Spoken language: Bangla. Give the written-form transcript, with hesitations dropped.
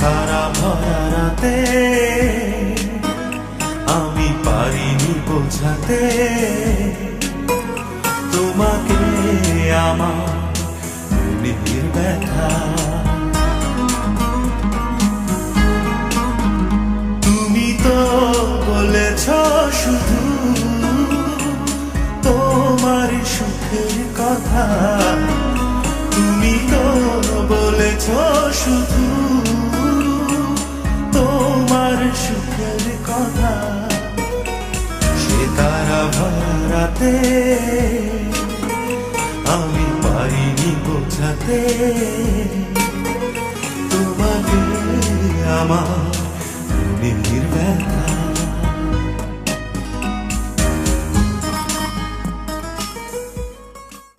তারা ভরা রাতে আমি পারিনি বোঝাতে তোমাকে আমার মনের ব্যথা। তুমি তো বলেছ শুধু তোমার সুখের কথা, তুমি তো বলেছ শুধু তোমার সুখের কথা। সে তারা ভরাতে আমি পারিনি বোঝাতে তোমাকে আমার মনের ব্যথা।